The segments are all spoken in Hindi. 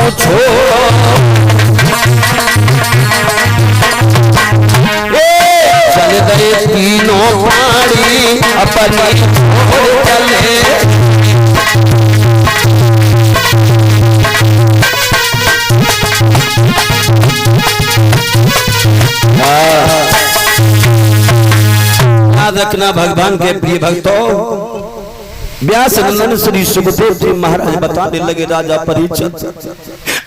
को छोड़ो, चल गए तीनों प्राणी अपनी छोड़ चले। याद रखना भगवान के प्रिय भक्तों, व्यास नंदन श्री सुखदेव जी महाराज बताने लगे राजा परीक्षित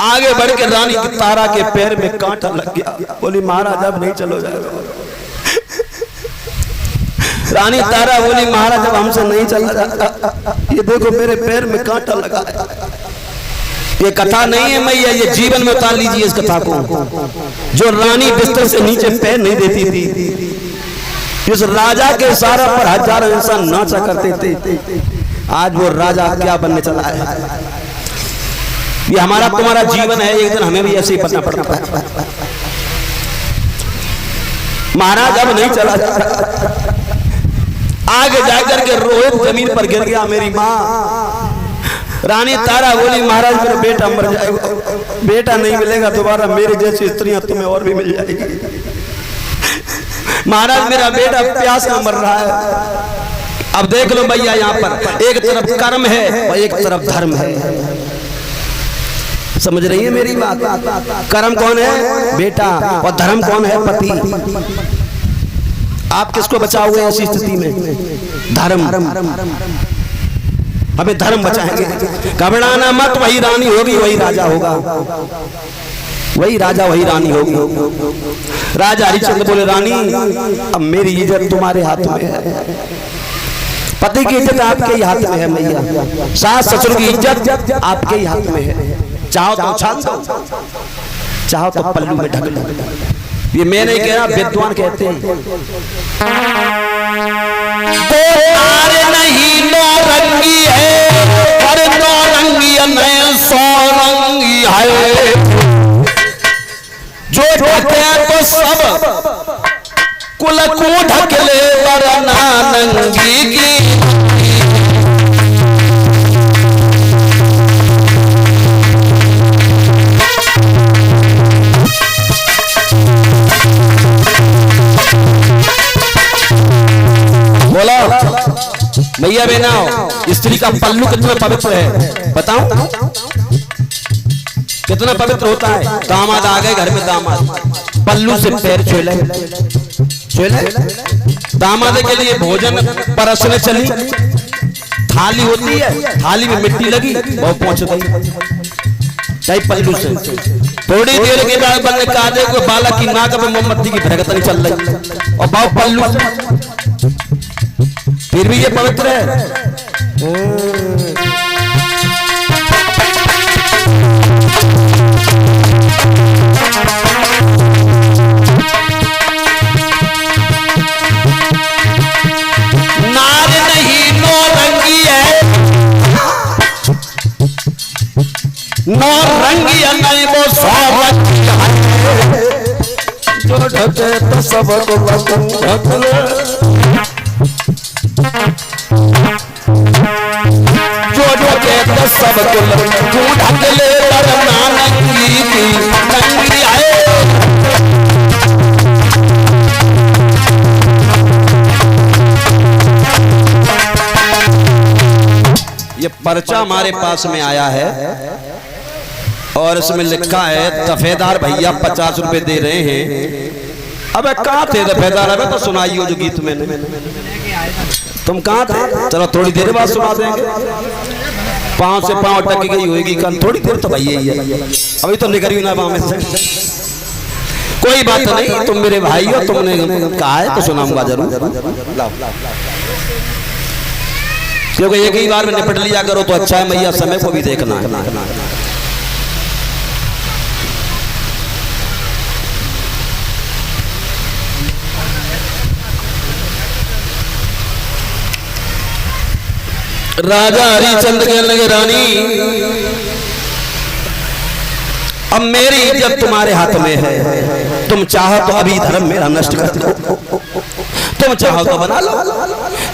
आगे बढ़ के रानी की तारा के पैर में कांटा लग गया। बोली महाराज अब नहीं चलो जाएगा। रानी तारा बोली महाराज अब हमसे नहीं चला जाता, ये देखो मेरे पैर में कांटा लगा है। ये कथा नहीं है मैया, ये जीवन में उतार लीजिए इस कथा को। जो रानी बिस्तर से नीचे पैर नहीं देती थी, इस राजा के इशारे पर हजारों इंसान नाचा करते थे, आज वो राजा क्या बनने चला है। ये हमारा तुम्हारा जीवन है, एक दिन हमें भी ऐसे ही पढ़ना पड़ता है। महाराज अब नहीं चला जा रहा। आगे जाकर के रोहित जमीन पर गिर गया। मेरी माँ रानी तारा बोली महाराज मेरा बेटा मर जाएगा, बेटा नहीं मिलेगा दोबारा, मेरी जैसी स्त्रियां तुम्हें और भी मिल जाएगी। महाराज मेरा बेटा प्यास में मर रहा है। अब देख लो भैया, यहाँ पर एक तरफ कर्म है और एक तरफ धर्म है। समझ रही है मेरी बात? कर्म कौन है? बेटा। और धर्म कौन है? पति। आप किसको बचाओगे ऐसी स्थिति में? धर्म। हमें धर्म बचाएंगे। घबराना मत, वही रानी होगी वही राजा होगा, वही राजा वही रानी होगी। राजा हरिश्चंद्र बोले रानी अब मेरी इज्जत तुम्हारे हाथ में है, पति की इज्जत आपके ही हाथ में है मैया, सास ससुर की इज्जत आपके ही हाथ में है। चाहो तो छान दो, चाहो तो पल्लू में ढक लो। ये मैं नहीं कह रहा, विद्वान कहते हैं। नहीं नौरंगी है पर नौरंगी नहीं सौरंगी है, जो ढके तो सब कुल को ढक ले वरना नंगी की। बोला भैया बेना, स्त्री का पल्लू कितना पवित्र है बताऊं? कितना पवित्र होता है। दामाद आ गए घर में, दामाद पल्लू से पैर छुले, दामाद के लिए भोजन परसने चली, थाली होती है, थाली में मिट्टी लगी, बहुत पहुंच गई चाहे पल्लू से। थोड़ी देर के बाद बल्ले कादे को बालक की नाक में मोमबत्ती की भड़कतनी चल रही और बहुत पल्लू, फिर भी ये पवित्र है। नार नहीं नौरंगी है, नौरंगी नहीं वो सौरंगी है, जो ढके तो सबको ढक ले, जो ढके तो सबको ढक ले वरना नंगी की नंगी है। ये पर्चा हमारे पास में आया है और इसमें लिखा है दफेदार भैया 50 रुपए दे रहे हैं। अबे कहाँ थे दफेदार? अबे तो सुनाइयो जो गीत में तुम कहाँ थे? चलो थोड़ी देर बाद सुना देंगे। पांव से पांव अटक गई होगी कल, थोड़ी देर तो भैया ही है, अभी तो निकली ना पाँव में से। कोई बात नहीं, तुम मेरे भाई हो, तुमने कहा है तो सुनाऊंगा जरूर, क्योंकि एक ही बार में निपट लिया करो तो अच्छा है मैया, समय को भी देखना है। राजा हरिश्चंद्र कहने लगे रानी अब मेरी इज्जत तुम्हारे हाथ में है, तुम चाहो तो अभी धर्म मेरा नष्ट कर दो, तुम चाहो तो बना लो।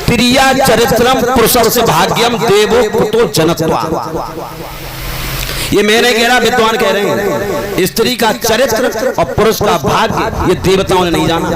प्रिया चरित्रम पुरुषस्य भाग्यम देवो कुतो जनत्वा, ये मैं नहीं कह रहा, विद्वान कह रहे हैं। स्त्री का चरित्र और पुरुष का भाग्य ये देवताओं ने नहीं जाना।